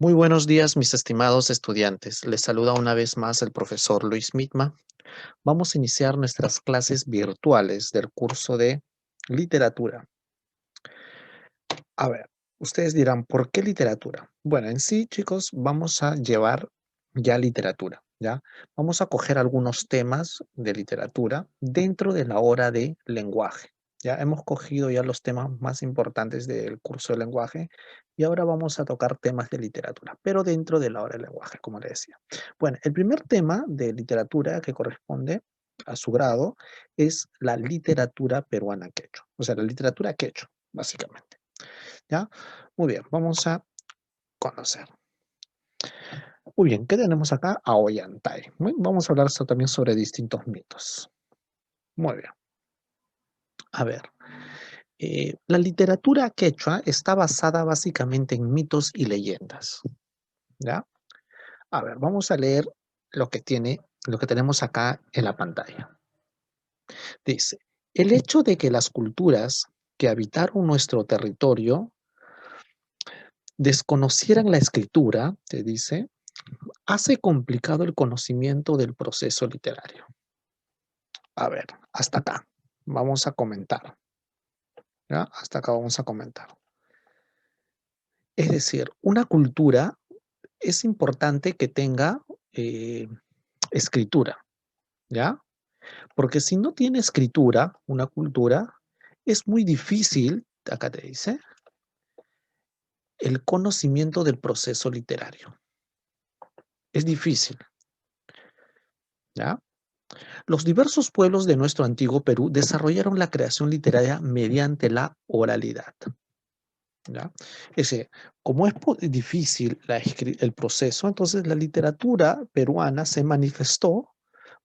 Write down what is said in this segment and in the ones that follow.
Muy buenos días, mis estimados estudiantes. Les saluda una vez más el profesor Luis Mitma. Vamos a iniciar nuestras clases virtuales del curso de literatura. A ver, ustedes dirán, ¿por qué literatura? Bueno, en sí, chicos, vamos a llevar ya literatura, ¿ya? Vamos a coger algunos temas de literatura dentro de la hora de lenguaje. Ya hemos cogido ya los temas más importantes del curso de lenguaje y ahora vamos a tocar temas de literatura, pero dentro de la hora de lenguaje, como le decía. Bueno, el primer tema de literatura que corresponde a su grado es la literatura peruana quechua, o sea, la literatura quechua, básicamente. ¿Ya? Muy bien, vamos a conocer. Muy bien, ¿qué tenemos acá? A Ollantay. Vamos a hablar también sobre distintos mitos. Muy bien. A ver, la literatura quechua está basada básicamente en mitos y leyendas. ¿Ya? A ver, vamos a leer lo que tenemos acá en la pantalla. Dice, el hecho de que las culturas que habitaron nuestro territorio desconocieran la escritura, te dice, hace complicado el conocimiento del proceso literario. A ver, hasta acá. Vamos a comentar. ¿Ya? Hasta acá vamos a comentar. Es decir, una cultura es importante que tenga eh, escritura, ¿ya? Porque si no tiene escritura, una cultura, es muy difícil, acá te dice, el conocimiento del proceso literario. Es difícil, ¿ya? Los diversos pueblos de nuestro antiguo Perú desarrollaron la creación literaria mediante la oralidad. ¿Ya? Ese, como es difícil el proceso, entonces la literatura peruana se manifestó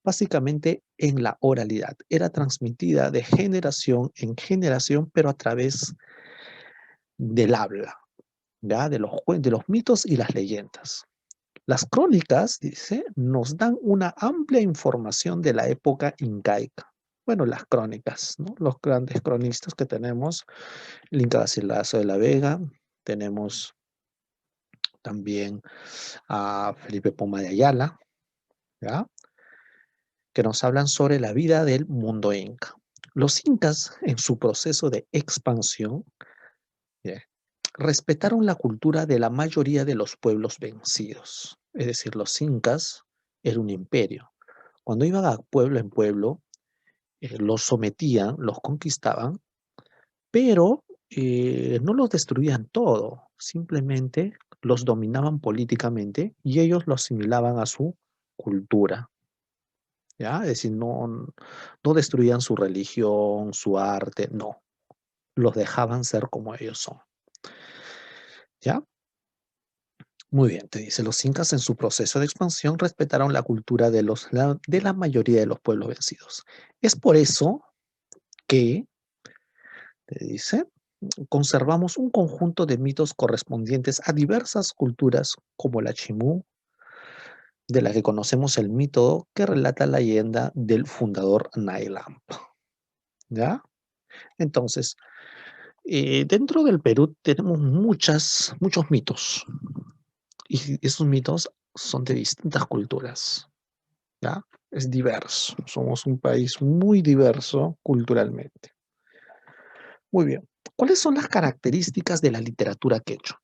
básicamente en la oralidad. Era transmitida de generación en generación, pero a través del habla, ¿ya? De los mitos y las leyendas. Las crónicas, dice, nos dan una amplia información de la época incaica. Bueno, las crónicas, ¿no? Los grandes cronistas que tenemos, el Inca Garcilaso de la Vega, tenemos también a Felipe Poma de Ayala, ¿ya? Que nos hablan sobre la vida del mundo inca. Los incas, en su proceso de expansión, ¿ya? Respetaron la cultura de la mayoría de los pueblos vencidos. Es decir, los incas era un imperio. Cuando iban a pueblo en pueblo, los sometían, los conquistaban, pero no los destruían todo, simplemente los dominaban políticamente y ellos lo asimilaban a su cultura, ¿ya? Es decir, no destruían su religión, su arte, no, los dejaban ser como ellos son, ¿ya? Muy bien, te dice, los incas en su proceso de expansión respetaron la cultura de la mayoría de los pueblos vencidos. Es por eso que, te dice, conservamos un conjunto de mitos correspondientes a diversas culturas como la Chimú, de la que conocemos el mito que relata la leyenda del fundador Nailamp, ¿ya? Entonces, dentro del Perú tenemos muchos mitos y esos mitos son de distintas culturas, ¿ya? Es diverso, somos un país muy diverso culturalmente. Muy bien, ¿cuáles son las características de la literatura quechua?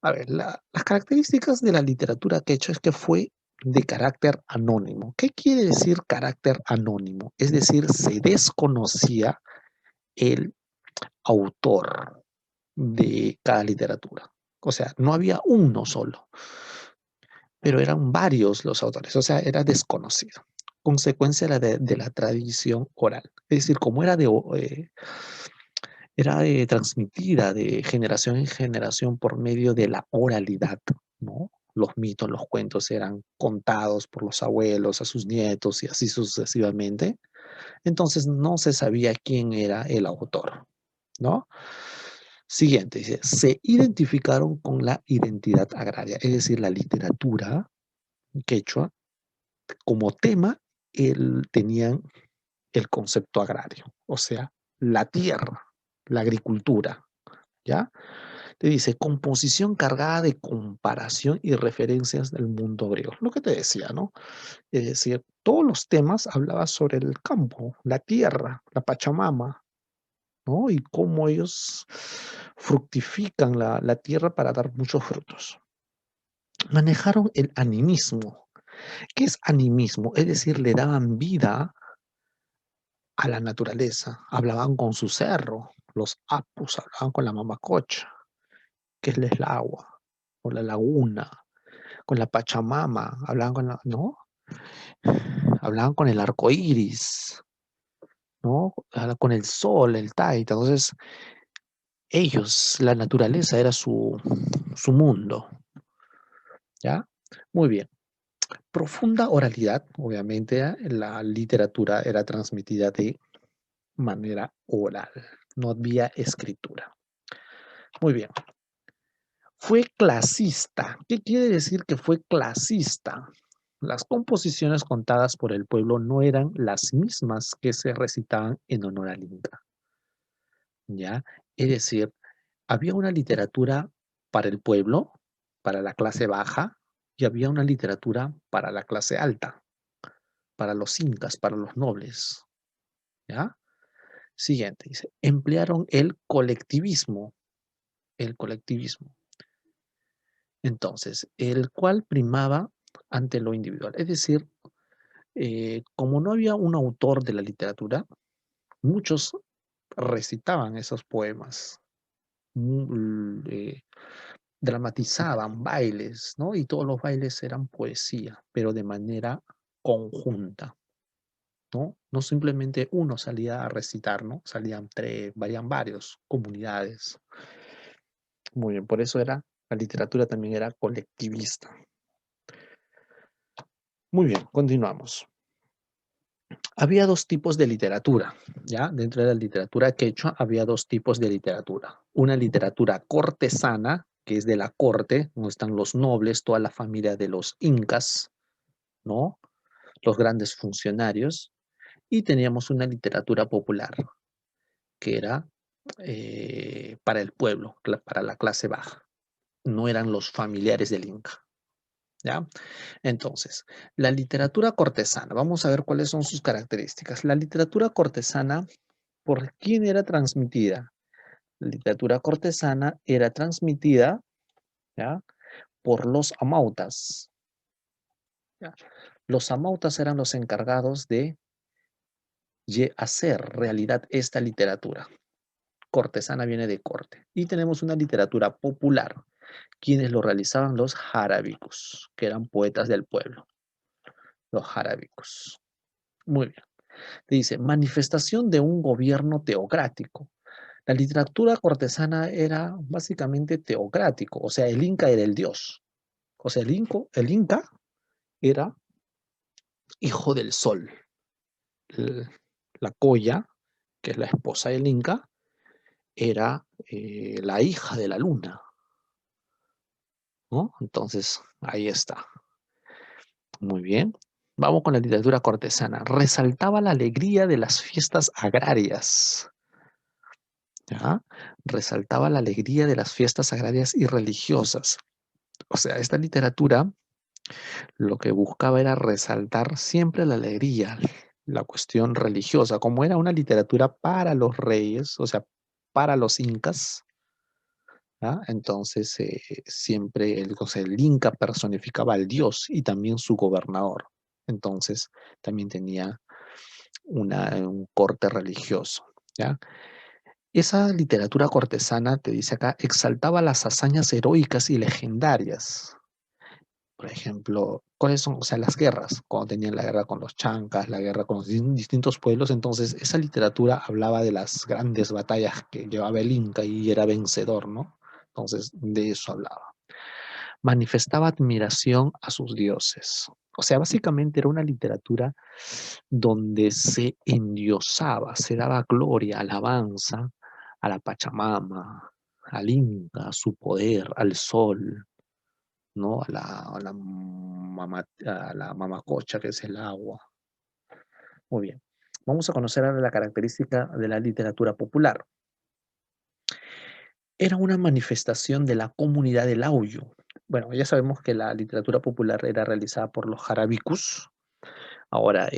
A ver, las características de la literatura quechua es que fue de carácter anónimo. ¿Qué quiere decir carácter anónimo? Es decir, se desconocía el autor de cada literatura. O sea, no había uno solo, pero eran varios los autores, o sea, era desconocido. Consecuencia de la tradición oral. Es decir, como era transmitida de generación en generación por medio de la oralidad, ¿no? Los mitos, los cuentos eran contados por los abuelos a sus nietos y así sucesivamente. Entonces no se sabía quién era el autor, ¿no? Siguiente, dice, se identificaron con la identidad agraria, es decir, la literatura quechua como tema, tenían el concepto agrario, o sea, la tierra, la agricultura, ¿ya? Te dice, composición cargada de comparación y referencias del mundo griego. Lo que te decía, ¿no? Es decir, todos los temas hablaban sobre el campo, la tierra, la Pachamama, ¿no? Y cómo ellos fructifican la tierra para dar muchos frutos. Manejaron el animismo. ¿Qué es animismo? Es decir, le daban vida a la naturaleza. Hablaban con su cerro, los apus, hablaban con la mamacocha, que es el agua, o la laguna, con la Pachamama, hablaban con la, ¿no? Hablaban con el arco iris, ¿no? Con el sol, el taita. Entonces, ellos, la naturaleza era su mundo, ¿ya? Muy bien. Profunda oralidad, obviamente, la literatura era transmitida de manera oral, no había escritura. Muy bien. Fue clasista. ¿Qué quiere decir que fue clasista? Las composiciones contadas por el pueblo no eran las mismas que se recitaban en honor al Inca, ¿ya? Es decir, había una literatura para el pueblo, para la clase baja, y había una literatura para la clase alta, para los incas, para los nobles, ¿ya? Siguiente, dice, emplearon el colectivismo, el colectivismo. Entonces, el cual primaba ante lo individual. Es decir, como no había un autor de la literatura, muchos recitaban esos poemas, dramatizaban bailes, ¿no? Y todos los bailes eran poesía, pero de manera conjunta, ¿no? No simplemente uno salía a recitar, ¿no? Salían tres, varían varios comunidades. Muy bien, por eso era, la literatura también era colectivista. Muy bien, continuamos. Había dos tipos de literatura, ¿ya? Dentro de la literatura quechua había dos tipos de literatura. Una literatura cortesana, que es de la corte, donde están los nobles, toda la familia de los incas, ¿no? Los grandes funcionarios. Y teníamos una literatura popular, que era para el pueblo, para la clase baja. No eran los familiares del inca, ¿ya? Entonces, la literatura cortesana, vamos a ver cuáles son sus características. La literatura cortesana, ¿por quién era transmitida? La literatura cortesana era transmitida, ¿ya? Por los amautas, ¿ya? Los amautas eran los encargados de hacer realidad esta literatura. Cortesana viene de corte. Y tenemos una literatura popular. Quienes lo realizaban, los jarábicos, que eran poetas del pueblo. Los jarábicos. Muy bien. Dice, manifestación de un gobierno teocrático. La literatura cortesana era básicamente teocrático, o sea, el Inca era el dios. O sea, el Inca era hijo del sol. El- la Coya, que es la esposa del Inca, era la hija de la luna, ¿no? Entonces, ahí está. Muy bien. Vamos con la literatura cortesana. Resaltaba la alegría de las fiestas agrarias. ¿Ya? Resaltaba la alegría de las fiestas agrarias y religiosas. O sea, esta literatura lo que buscaba era resaltar siempre la alegría, la cuestión religiosa, como era una literatura para los reyes, o sea, para los incas, ¿ya? Entonces siempre o sea, el inca personificaba al dios y también su gobernador. Entonces también tenía un corte religioso, ¿ya? Esa literatura cortesana, te dice acá, exaltaba las hazañas heroicas y legendarias. Por ejemplo, ¿cuáles son? O sea, las guerras, cuando tenían la guerra con los chancas, la guerra con los distintos pueblos, entonces esa literatura hablaba de las grandes batallas que llevaba el Inca y era vencedor, ¿no? Entonces, de eso hablaba. Manifestaba admiración a sus dioses. O sea, básicamente era una literatura donde se endiosaba, se daba gloria, alabanza a la Pachamama, al Inca, a su poder, al sol, ¿no? A la mamacocha, que es el agua. Muy bien. Vamos a conocer ahora la característica de la literatura popular. era una manifestación de la comunidad del auyo. Bueno, ya sabemos que la literatura popular era realizada por los jarabicus. Ahora,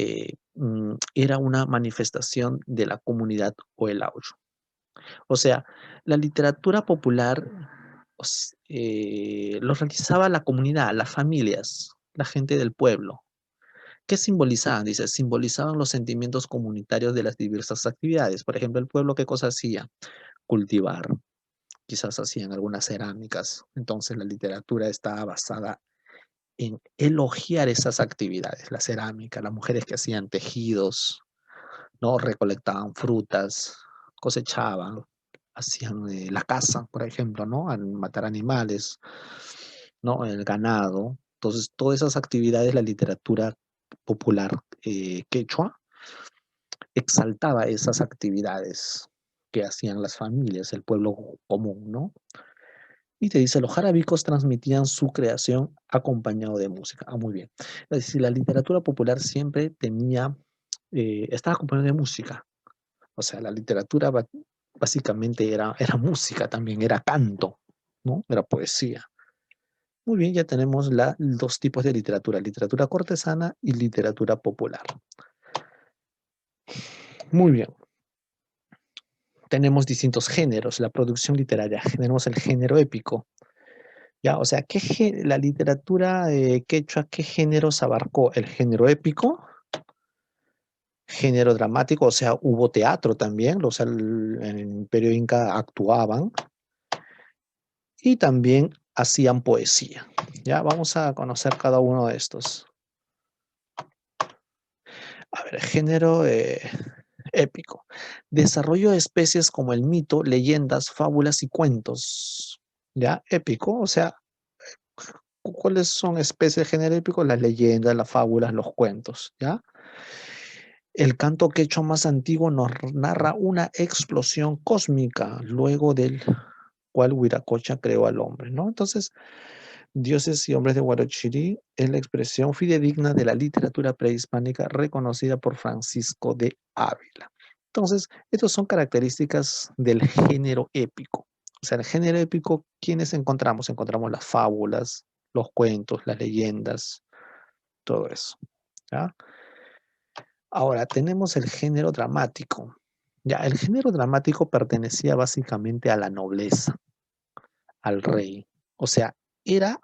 era una manifestación de la comunidad o el auyo. O sea, la literatura popular lo realizaba la comunidad, las familias, la gente del pueblo. ¿Qué simbolizaban? Dice, simbolizaban los sentimientos comunitarios de las diversas actividades. Por ejemplo, el pueblo, ¿qué cosa hacía? Cultivar, quizás hacían algunas cerámicas. Entonces la literatura estaba basada en elogiar esas actividades, la cerámica, las mujeres que hacían tejidos, ¿no? Recolectaban frutas, cosechaban, hacían la caza, por ejemplo, ¿no? Al matar animales, ¿no? El ganado. Entonces, todas esas actividades, la literatura popular quechua exaltaba esas actividades que hacían las familias, el pueblo común, ¿no? Y te dice, los jarabicos transmitían su creación acompañado de música. Ah, muy bien. Es decir, la literatura popular siempre tenía, estaba acompañada de música. O sea, la literatura básicamente era música también, era canto, ¿no? Era poesía. Muy bien, ya tenemos dos tipos de literatura, literatura cortesana y literatura popular. Muy bien. Tenemos distintos géneros, la producción literaria. Tenemos el género épico. Ya, o sea, la literatura quechua, ¿qué géneros abarcó? El género épico, género dramático, o sea, hubo teatro también, o sea, en el Imperio Inca actuaban y también hacían poesía. Ya, vamos a conocer cada uno de estos. A ver, género épico. Desarrollo de especies como el mito, leyendas, fábulas y cuentos. ¿Ya? Épico, o sea, ¿cuáles son especies de género épico? Las leyendas, las fábulas, los cuentos, ¿ya? El canto quechua más antiguo nos narra una explosión cósmica, luego del cual Huiracocha creó al hombre, ¿no? Entonces, dioses y hombres de Huarochirí es la expresión fidedigna de la literatura prehispánica reconocida por Francisco de Ávila. Entonces, estas son características del género épico. O sea, el género épico, ¿quiénes encontramos? Encontramos las fábulas, los cuentos, las leyendas, todo eso. ¿Ya? Ahora, tenemos el género dramático. Ya, el género dramático pertenecía básicamente a la nobleza, al rey. O sea, era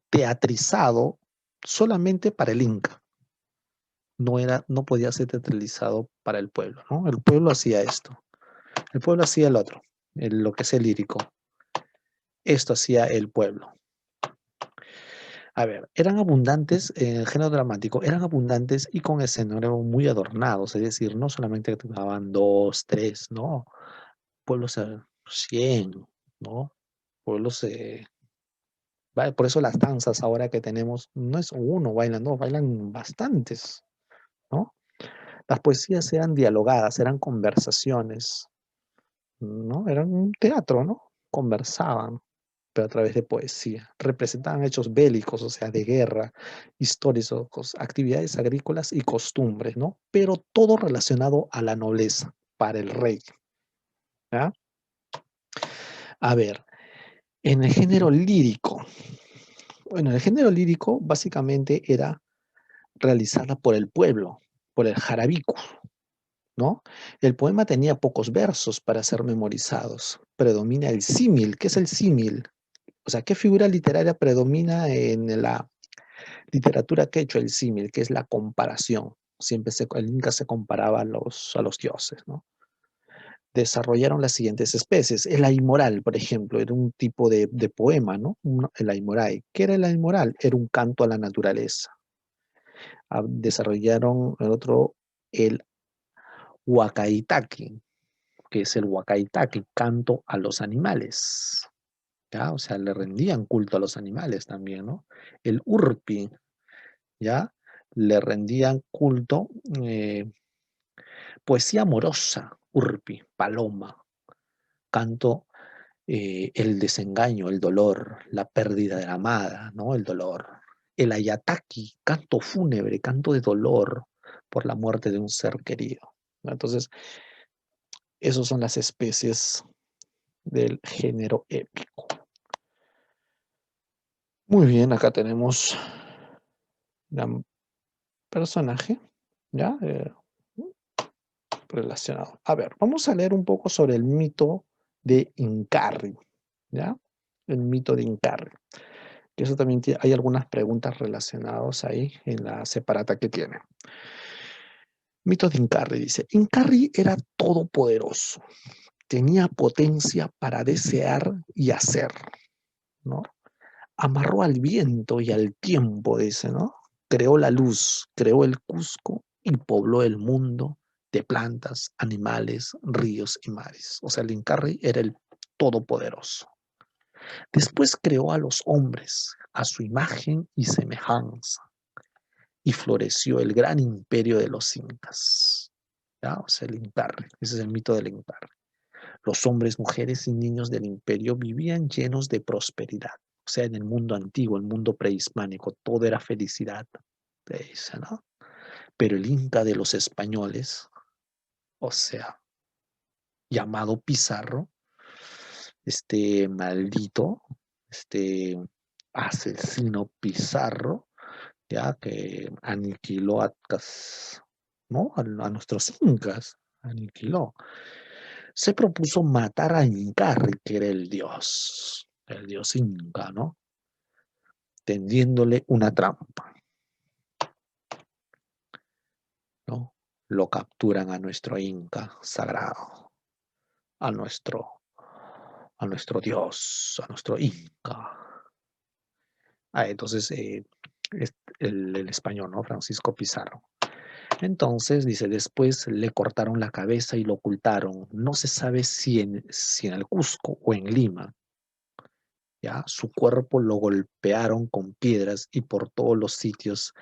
teatrizado solamente para el Inca. No podía ser teatralizado para el pueblo, ¿no? El pueblo hacía esto. El pueblo hacía el otro, lo que es el lírico. Esto hacía el pueblo. A ver, eran abundantes, en el género dramático, eran abundantes y con escenarios muy adornados, es decir, no solamente tocaban dos, tres, no, pueblos 100, ¿no? Pueblos, por eso las danzas ahora que tenemos, no es uno bailando, bailan bastantes, ¿no? Las poesías eran dialogadas, eran conversaciones, ¿no? Eran un teatro, ¿no? Conversaban, pero a través de poesía. Representaban hechos bélicos, o sea, de guerra, históricos, actividades agrícolas y costumbres, ¿no? Pero todo relacionado a la nobleza, para el rey, ¿ya? A ver, en el género lírico. Bueno, el género lírico básicamente era realizada por el pueblo, por el jarabico, ¿no? El poema tenía pocos versos para ser memorizados. Predomina el símil. ¿Qué es el símil? O sea, ¿qué figura literaria predomina en la literatura quechua? El símil, que es la comparación. Siempre el Inca se comparaba a los dioses, ¿no? Desarrollaron las siguientes especies. El aimoral, por ejemplo, era un tipo de poema, ¿no? El aimoray. ¿Qué era el aimoral? Era un canto a la naturaleza. Desarrollaron el otro, el huacaitaqui, que es el huacaitaqui, canto a los animales. ¿Ya? O sea, le rendían culto a los animales también, ¿no? El urpi, ¿ya? Le rendían culto, poesía amorosa, urpi, paloma, canto, el desengaño, el dolor, la pérdida de la amada, ¿no? El dolor. El ayataki, canto fúnebre, canto de dolor por la muerte de un ser querido, ¿no? Entonces, esas son las especies del género épico. Muy bien, acá tenemos un personaje, ¿ya? Relacionado. A ver, vamos a leer un poco sobre el mito de Incarri, ¿ya? El mito de Incarri. Que eso también hay algunas preguntas relacionadas ahí en la separata que tiene. Mito de Incarri dice, Incarri era todopoderoso, tenía potencia para desear y hacer, ¿no? Amarró al viento y al tiempo, dice, ¿no? Creó la luz, creó el Cusco y pobló el mundo de plantas, animales, ríos y mares. O sea, el Incarri era el todopoderoso. Después creó a los hombres a su imagen y semejanza y floreció el gran imperio de los incas. ¿Ya? O sea, el Incarri. Ese es el mito del Incarri. Los hombres, mujeres y niños del imperio vivían llenos de prosperidad. O sea, en el mundo antiguo, el mundo prehispánico, todo era felicidad, te dice, ¿no? Pero el Inca de los españoles, o sea, llamado Pizarro, este maldito, este asesino Pizarro, ya que aniquiló ¿no? A nuestros incas, aniquiló. Se propuso matar a Incarri, que era el dios inca, ¿no? Tendiéndole una trampa, ¿no? Lo capturan a nuestro inca sagrado, a nuestro, a nuestro dios, a nuestro inca. Entonces, el español, ¿no? Francisco Pizarro. Entonces, dice, después le cortaron la cabeza y lo ocultaron. No se sabe si en el Cusco o en Lima. ¿Ya? Su cuerpo lo golpearon con piedras y por todos los sitios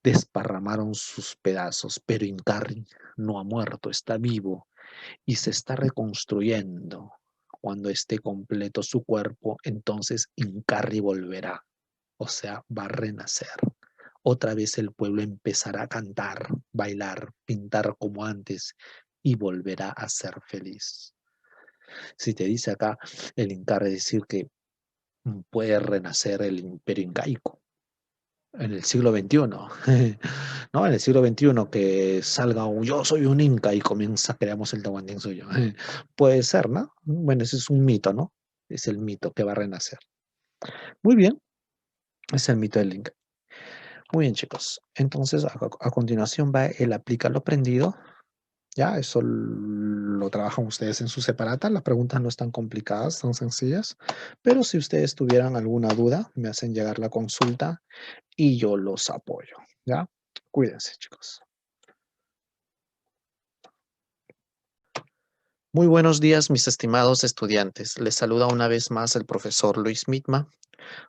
desparramaron sus pedazos. Pero Incarri no ha muerto, está vivo y se está reconstruyendo. Cuando esté completo su cuerpo, entonces Incarri volverá. O sea, va a renacer. Otra vez el pueblo empezará a cantar, bailar, pintar como antes y volverá a ser feliz. Si te dice acá el Incarri decir que puede renacer el imperio incaico en el siglo XXI, ¿no? En el siglo XXI que salga un yo soy un inca y comienza, creamos el Tahuantinsuyo. Puede ser, ¿no? Bueno, ese es un mito, ¿no? Es el mito que va a renacer. Muy bien, es el mito del inca. Muy bien, chicos. Entonces, a continuación va el aplica lo aprendido. Ya, eso lo trabajan ustedes en su separata. Las preguntas no están complicadas, son sencillas. Pero si ustedes tuvieran alguna duda, me hacen llegar la consulta y yo los apoyo. ¿Ya? Cuídense, chicos. Muy buenos días, mis estimados estudiantes. Les saluda una vez más el profesor Luis Mitma.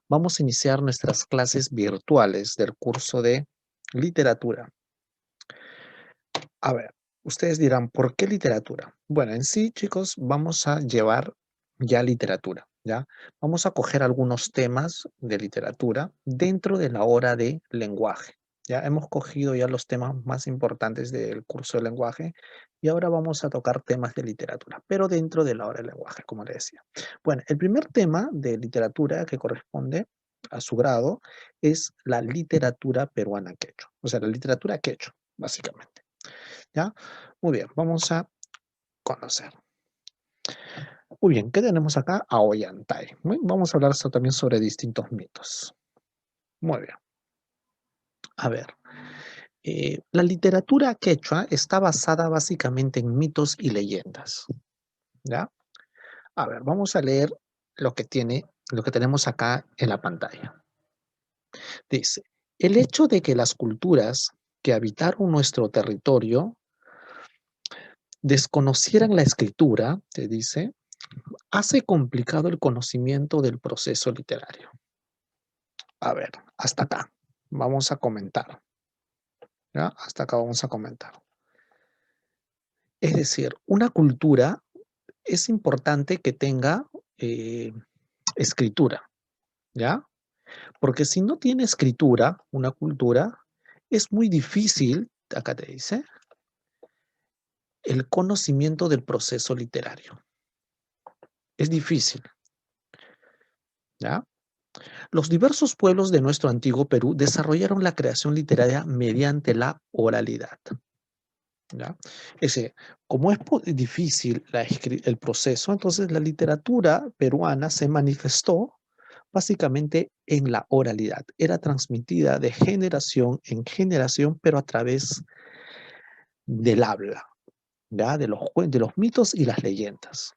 Vamos a iniciar nuestras clases virtuales del curso de literatura. A ver, ustedes dirán, ¿por qué literatura? Bueno, en sí, chicos, vamos a llevar ya literatura, ¿ya? Vamos a coger algunos temas de literatura dentro de la hora de lenguaje. Ya hemos cogido ya los temas más importantes del curso de lenguaje y ahora vamos a tocar temas de literatura, pero dentro de la hora de lenguaje, como les decía. Bueno, el primer tema de literatura que corresponde a su grado es la literatura peruana quechua, o sea, la literatura quechua, básicamente. ¿Ya? Muy bien, vamos a conocer. Muy bien, ¿qué tenemos acá? A Ollantay. Vamos a hablar también sobre distintos mitos. Muy bien. A ver, la literatura quechua está basada básicamente en mitos y leyendas. ¿Ya? A ver, vamos a leer lo que tenemos acá en la pantalla. Dice, el hecho de que las culturas que habitaron nuestro territorio desconocieran la escritura, te dice, hace complicado el conocimiento del proceso literario. A ver, hasta acá. Vamos a comentar. ¿Ya? Hasta acá vamos a comentar. Es decir, una cultura es importante que tenga escritura, ¿ya? Porque si no tiene escritura, una cultura, es muy difícil, acá te dice, el conocimiento del proceso literario. Es difícil, ¿ya? Los diversos pueblos de nuestro antiguo Perú desarrollaron la creación literaria mediante la oralidad, ¿ya? Ese, como es difícil el proceso, entonces la literatura peruana se manifestó básicamente en la oralidad. Era transmitida de generación en generación, pero a través del habla, ¿ya? De los mitos y las leyendas.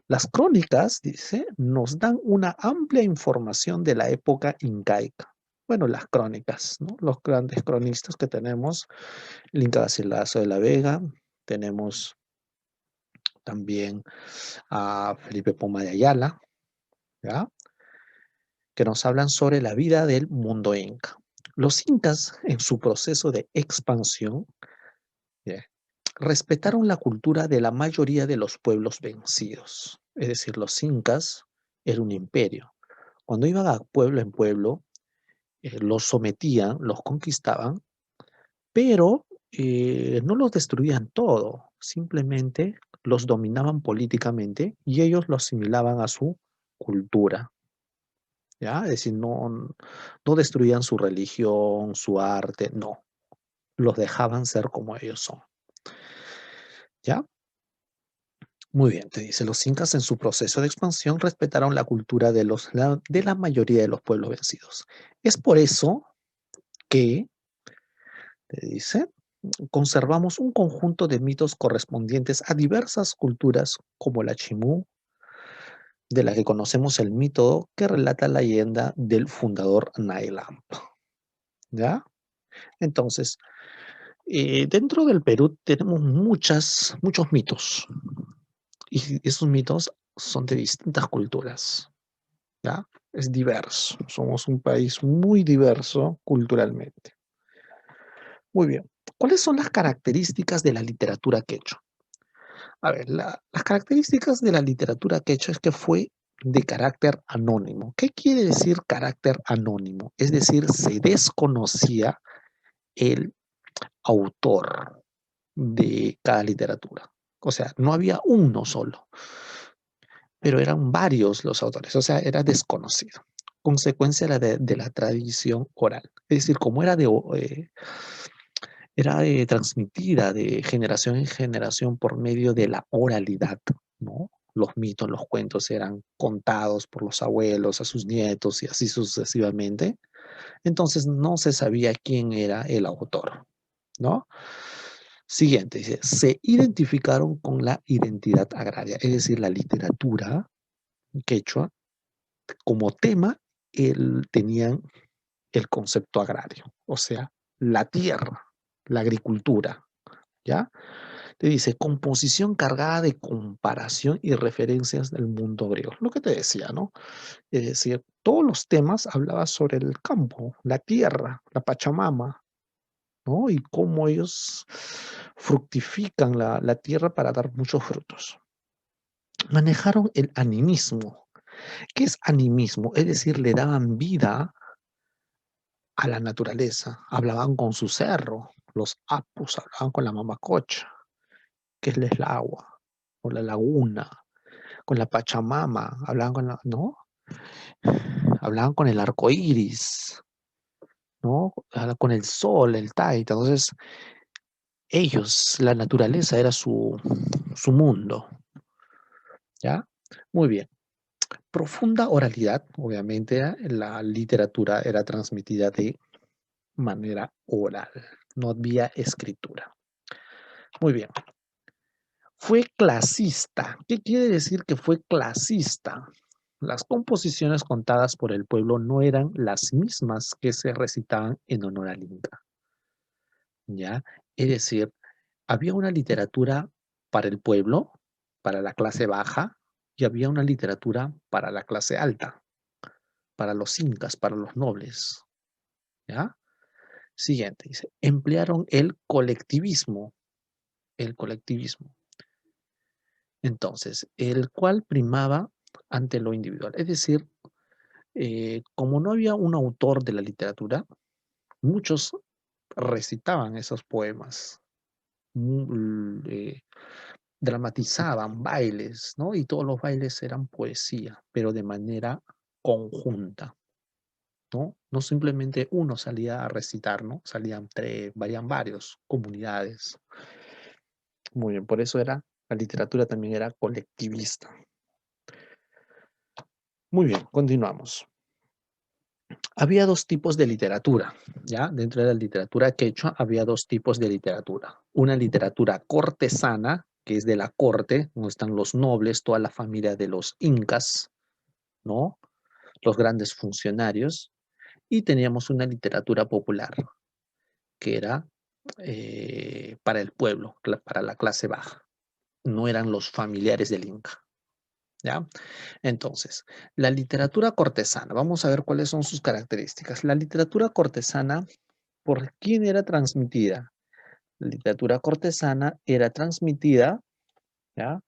Las crónicas, dice, nos dan una amplia información de la época incaica. Bueno, las crónicas, ¿no? Los grandes cronistas que tenemos, el Inca Garcilaso de la Vega, tenemos también a Felipe Poma de Ayala, ¿ya? Que nos hablan sobre la vida del mundo inca. Los incas, en su proceso de expansión, ¿ya? Respetaron la cultura de la mayoría de los pueblos vencidos. Es decir, los incas era un imperio. Cuando iban a pueblo en pueblo, los sometían, los conquistaban, pero no los destruían todo, simplemente los dominaban políticamente y ellos lo asimilaban a su cultura, ¿ya? Es decir, no destruían su religión, su arte, no, los dejaban ser como ellos son, ¿ya? Muy bien, te dice, los incas en su proceso de expansión respetaron la cultura de la mayoría de los pueblos vencidos. Es por eso que, te dice, conservamos un conjunto de mitos correspondientes a diversas culturas como la Chimú, de la que conocemos el mito que relata la leyenda del fundador Nailamp, ¿ya? Entonces, dentro del Perú tenemos muchos mitos y esos mitos son de distintas culturas, ¿ya? Es diverso, somos un país muy diverso culturalmente. Muy bien, ¿cuáles son las características de la literatura quechua? A ver, las características de la literatura quechua es que fue de carácter anónimo. ¿Qué quiere decir carácter anónimo? Es decir, se desconocía el autor de cada literatura. O sea, no había uno solo, pero eran varios los autores, o sea, era desconocido. Consecuencia de la tradición oral. Es decir, como era transmitida de generación en generación por medio de la oralidad, ¿no? Los mitos, los cuentos eran contados por los abuelos a sus nietos y así sucesivamente. Entonces no se sabía quién era el autor, ¿no? Siguiente, dice, se identificaron con la identidad agraria, es decir, la literatura quechua como tema, tenían el concepto agrario, o sea, la tierra, la agricultura, ¿ya? Te dice, composición cargada de comparación y referencias del mundo griego. Lo que te decía, ¿no? Es decir, todos los temas hablaban sobre el campo, la tierra, la Pachamama, ¿no? Y cómo ellos fructifican la tierra para dar muchos frutos. Manejaron el animismo. ¿Qué es animismo? Es decir, le daban vida a la naturaleza. Hablaban con su cerro, los apus, hablaban con la mamacocha, que es el agua, o la laguna, con la Pachamama, hablaban con la, ¿no? Hablaban con el arco iris, ¿no? Con el sol, el taita. Entonces, ellos, la naturaleza era su mundo, ¿ya? Muy bien. Profunda oralidad, obviamente, la literatura era transmitida de manera oral, no había escritura. Muy bien. Fue clasista. ¿Qué quiere decir que fue clasista? Las composiciones contadas por el pueblo no eran las mismas que se recitaban en honor al Inca, ¿ya? Es decir, había una literatura para el pueblo, para la clase baja, y había una literatura para la clase alta, para los incas, para los nobles, ¿ya? Siguiente, dice, emplearon el colectivismo, el colectivismo. Entonces, el cual primaba ante lo individual. Es decir, como no había un autor de la literatura, muchos recitaban esos poemas dramatizaban bailes, ¿no? Y todos los bailes eran poesía, pero de manera conjunta, ¿no? No simplemente uno salía a recitar, ¿no? Salían tres, varían varios, comunidades. Muy bien, por eso la literatura también era colectivista. Muy bien, continuamos. Había dos tipos de literatura, ¿ya? Dentro de la literatura quechua había dos tipos de literatura. Una literatura cortesana, que es de la corte, donde están los nobles, toda la familia de los incas, ¿no? Los grandes funcionarios. Y teníamos una literatura popular, que era para el pueblo, para la clase baja. No eran los familiares del inca, ¿ya? Entonces, la literatura cortesana, vamos a ver cuáles son sus características. La literatura cortesana, ¿por quién era transmitida? La literatura cortesana era transmitida, ¿ya?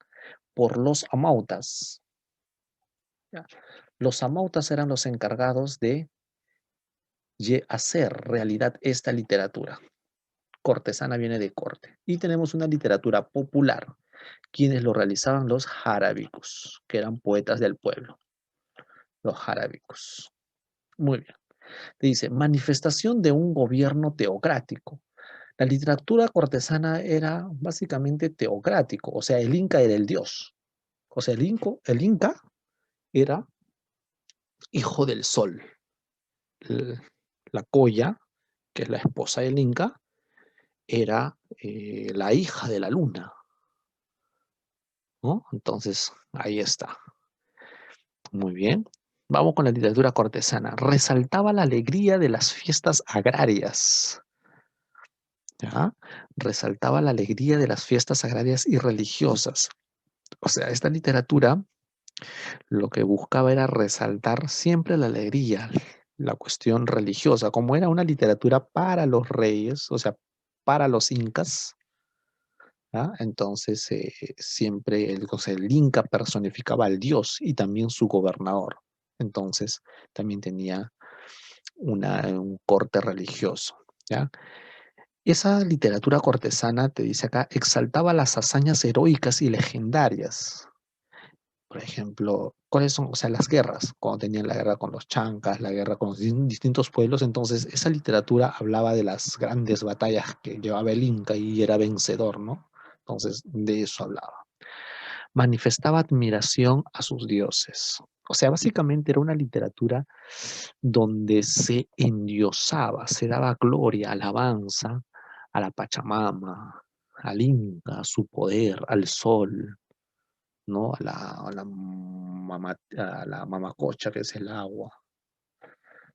Por los amautas, ¿ya? Los amautas eran los encargados de hacer realidad esta literatura. Cortesana viene de corte. Y tenemos una literatura popular, quienes lo realizaban los jarábicos, que eran poetas del pueblo, los jarábicos. Muy bien. Dice, manifestación de un gobierno teocrático. La literatura cortesana era básicamente teocrático, o sea, el Inca era el dios. O sea, el Inca era hijo del sol. El- la Coya, que es la esposa del Inca, era la hija de la luna, ¿no? Entonces, ahí está. Muy bien. Vamos con la literatura cortesana. Resaltaba la alegría de las fiestas agrarias. ¿Ya? Resaltaba la alegría de las fiestas agrarias y religiosas. O sea, esta literatura lo que buscaba era resaltar siempre la alegría, la cuestión religiosa. Como era una literatura para los reyes, o sea, para los incas, ¿ya? Entonces siempre o sea, el inca personificaba al dios y también su gobernador. Entonces también tenía un corte religioso, ¿ya? Esa literatura cortesana, te dice acá, exaltaba las hazañas heroicas y legendarias. Por ejemplo, ¿cuáles son? O sea, las guerras, cuando tenían la guerra con los chancas, la guerra con los distintos pueblos, entonces esa literatura hablaba de las grandes batallas que llevaba el Inca y era vencedor, ¿no? Entonces, de eso hablaba. Manifestaba admiración a sus dioses. O sea, básicamente era una literatura donde se endiosaba, se daba gloria, alabanza a la Pachamama, al Inca, a su poder, al sol, ¿no? A la mamacocha, que es el agua.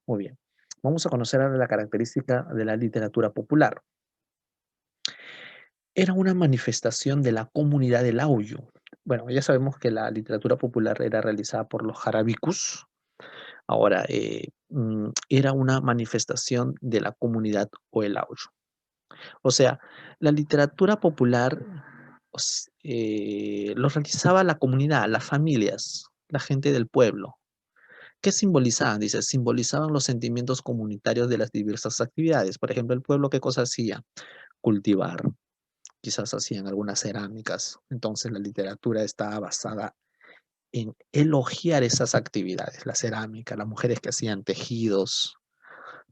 Muy bien. Vamos a conocer ahora la característica de la literatura popular. Era una manifestación de la comunidad del Auyo. Bueno, ya sabemos que la literatura popular era realizada por los jarabicus. Ahora, era una manifestación de la comunidad o el Auyo. O sea, la literatura popular lo realizaba la comunidad, las familias, la gente del pueblo. ¿Qué simbolizaban? Dice, simbolizaban los sentimientos comunitarios de las diversas actividades. Por ejemplo, el pueblo, ¿qué cosa hacía? Cultivar, quizás hacían algunas cerámicas. Entonces la literatura estaba basada en elogiar esas actividades, la cerámica, las mujeres que hacían tejidos,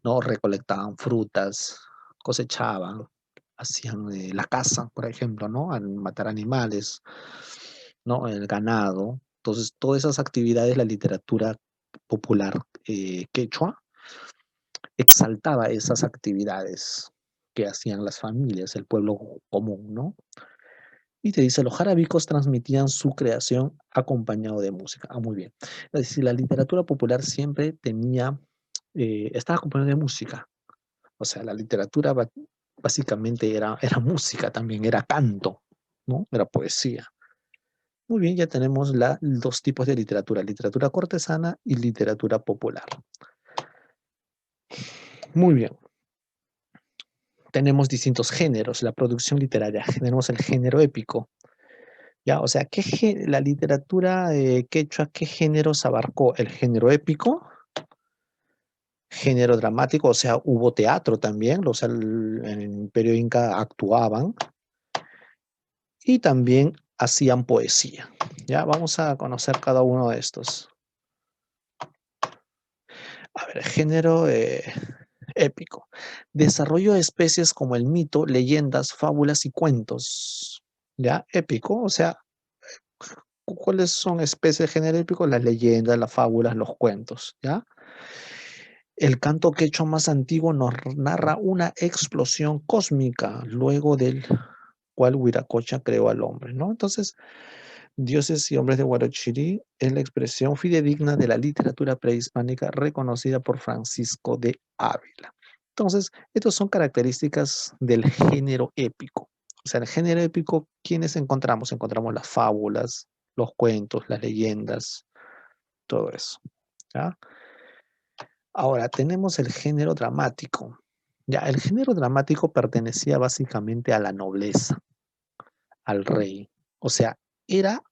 ¿no? Recolectaban frutas, cosechaban, hacían la caza, por ejemplo, ¿no? Al matar animales, ¿no? El ganado. Entonces, todas esas actividades, la literatura popular quechua exaltaba esas actividades que hacían las familias, el pueblo común, ¿no? Y te dice, los jarabicos transmitían su creación acompañado de música. Ah, muy bien. Es decir, la literatura popular siempre estaba acompañada de música. O sea, la literatura básicamente era música también, era canto, ¿no? Era poesía. Muy bien, ya tenemos dos tipos de literatura, literatura cortesana y literatura popular. Muy bien. Tenemos distintos géneros, la producción literaria. Tenemos el género épico. Ya, o sea, la literatura quechua, ¿qué géneros abarcó? El género épico, género dramático, o sea, hubo teatro también, o sea, en el Imperio Inca actuaban, y también hacían poesía. Ya, vamos a conocer cada uno de estos. A ver, género épico. Desarrollo de especies como el mito, leyendas, fábulas y cuentos. ¿Ya? Épico, o sea, ¿cuáles son especies de género épico? Las leyendas, las fábulas, los cuentos, ¿ya? El canto quechua más antiguo nos narra una explosión cósmica, luego del cual Huiracocha creó al hombre, ¿no? Entonces, Dioses y hombres de Huarochirí es la expresión fidedigna de la literatura prehispánica reconocida por Francisco de Ávila. Entonces, estas son características del género épico. O sea, en el género épico, ¿quiénes encontramos? Encontramos las fábulas, los cuentos, las leyendas, todo eso. ¿Ya? Ahora, tenemos el género dramático. Ya, el género dramático pertenecía básicamente a la nobleza, al rey. O sea, era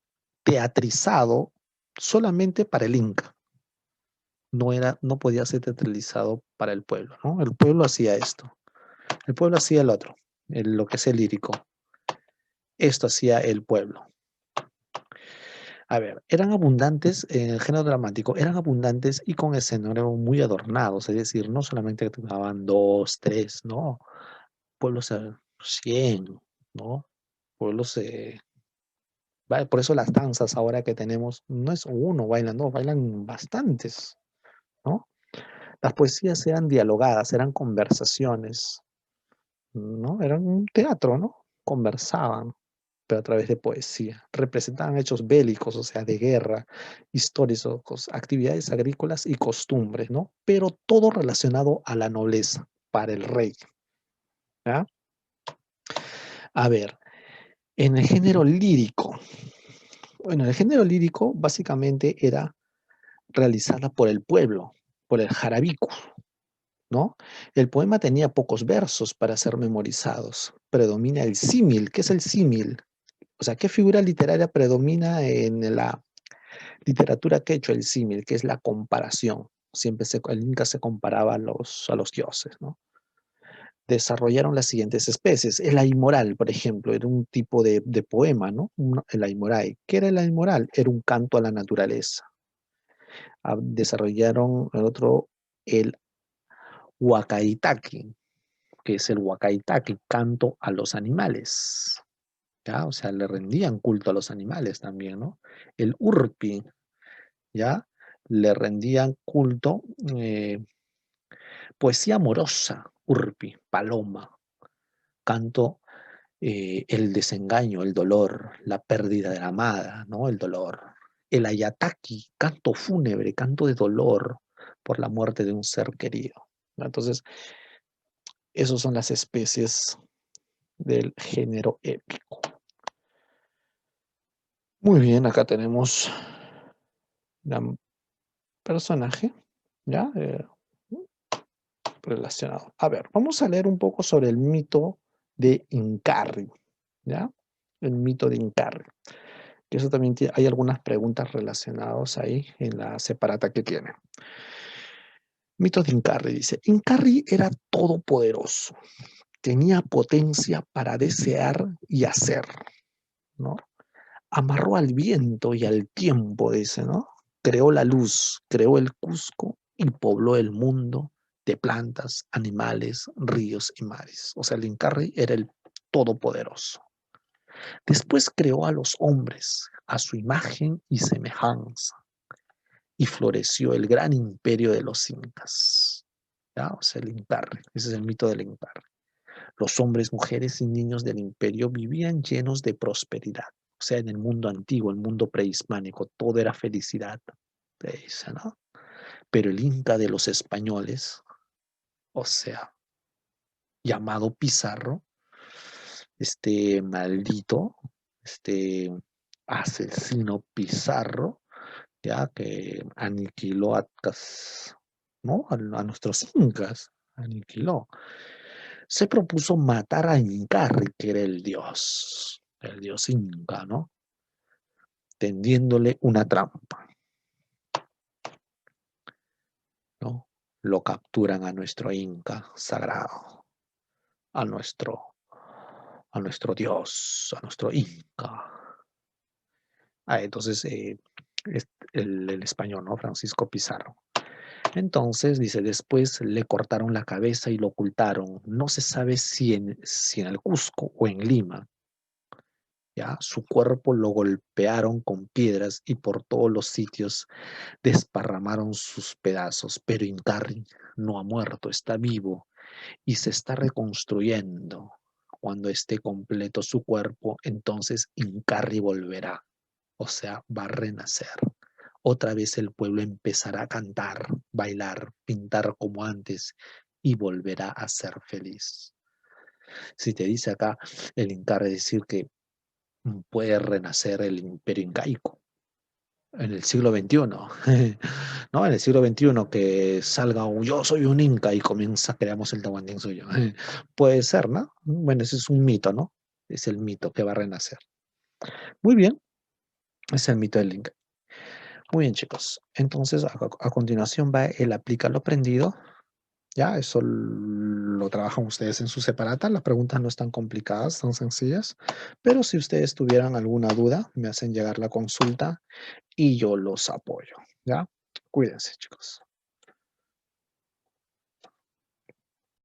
teatrizado solamente para el Inca. No podía ser teatralizado para el pueblo, ¿no? El pueblo hacía esto. El pueblo hacía el otro, lo que es el lírico. Esto hacía el pueblo. A ver, eran abundantes en el género dramático, eran abundantes y con escenarios muy adornados, es decir, no solamente que tocaban dos, tres, no, pueblos 100, ¿no? Pueblos, por eso las danzas ahora que tenemos, no es uno bailando, bailan bastantes, ¿no? Las poesías eran dialogadas, eran conversaciones, ¿no? Eran un teatro, ¿no? Conversaban, pero a través de poesía. Representaban hechos bélicos, o sea, de guerra, históricos, actividades agrícolas y costumbres, ¿no? Pero todo relacionado a la nobleza, para el rey, ¿ya? A ver, en el género lírico, bueno, el género lírico básicamente era realizada por el pueblo, por el jarabico, ¿no? El poema tenía pocos versos para ser memorizados. Predomina el símil. ¿Qué es el símil? O sea, ¿qué figura literaria predomina en la literatura quechua? El símil, que es la comparación. Siempre el Inca se comparaba a los dioses, ¿no? Desarrollaron las siguientes especies. El aimoral, por ejemplo, era un tipo de poema, ¿no? El aimoray. ¿Qué era el aimoral? Era un canto a la naturaleza. Desarrollaron el otro, el huacaitaqui, que es el huacaitaqui, canto a los animales. ¿Ya? O sea, le rendían culto a los animales también, ¿no? El urpi, ¿ya? Le rendían culto, poesía amorosa, urpi, paloma, canto, el desengaño, el dolor, la pérdida de la amada, ¿no? El dolor. El ayataki, canto fúnebre, canto de dolor por la muerte de un ser querido, ¿no? Entonces, esas son las especies del género épico. Muy bien, acá tenemos un personaje, ¿ya? Relacionado. A ver, vamos a leer un poco sobre el mito de Incarri, ¿ya? El mito de Incarri. Que eso también hay algunas preguntas relacionadas ahí en la separata que tiene. Mito de Incarri dice, Incarri era todopoderoso, tenía potencia para desear y hacer, ¿no? Amarró al viento y al tiempo, dice, ¿no? Creó la luz, creó el Cusco y pobló el mundo de plantas, animales, ríos y mares. O sea, el Incarri era el todopoderoso. Después creó a los hombres a su imagen y semejanza y floreció el gran imperio de los incas. ¿Ya? O sea, el Incarri. Ese es el mito del Incarri. Los hombres, mujeres y niños del imperio vivían llenos de prosperidad. O sea, en el mundo antiguo, el mundo prehispánico, todo era felicidad. Dice, ¿no? Pero el Inca de los españoles, o sea, llamado Pizarro, este maldito, este asesino Pizarro, ya que aniquiló ¿no? A nuestros incas, aniquiló. Se propuso matar a Incarri, que era el dios inca, ¿no? Tendiéndole una trampa, ¿no? Lo capturan a nuestro inca sagrado, a nuestro, a nuestro dios, a nuestro inca. Entonces, el español, ¿no? Francisco Pizarro. Entonces, dice, después le cortaron la cabeza y lo ocultaron. No se sabe si en el Cusco o en Lima. ¿Ya? Su cuerpo lo golpearon con piedras y por todos los sitios desparramaron sus pedazos. Pero Incarri no ha muerto, está vivo y se está reconstruyendo. Cuando esté completo su cuerpo, entonces Incarri volverá, o sea, va a renacer. Otra vez el pueblo empezará a cantar, bailar, pintar como antes y volverá a ser feliz. Si te dice acá el Incarri decir que puede renacer el imperio incaico en el siglo XXI, ¿no? En el siglo XXI que salga un yo soy un inca y comienza, creamos el Tahuantinsuyo. Puede ser, ¿no? Bueno, ese es un mito, ¿no? Es el mito que va a renacer. Muy bien, es el mito del inca. Muy bien, chicos. Entonces, a continuación va el aplica lo aprendido. Ya, eso lo trabajan ustedes en su separata. Las preguntas no están complicadas, son sencillas. Pero si ustedes tuvieran alguna duda, me hacen llegar la consulta y yo los apoyo. ¿Ya? Cuídense, chicos.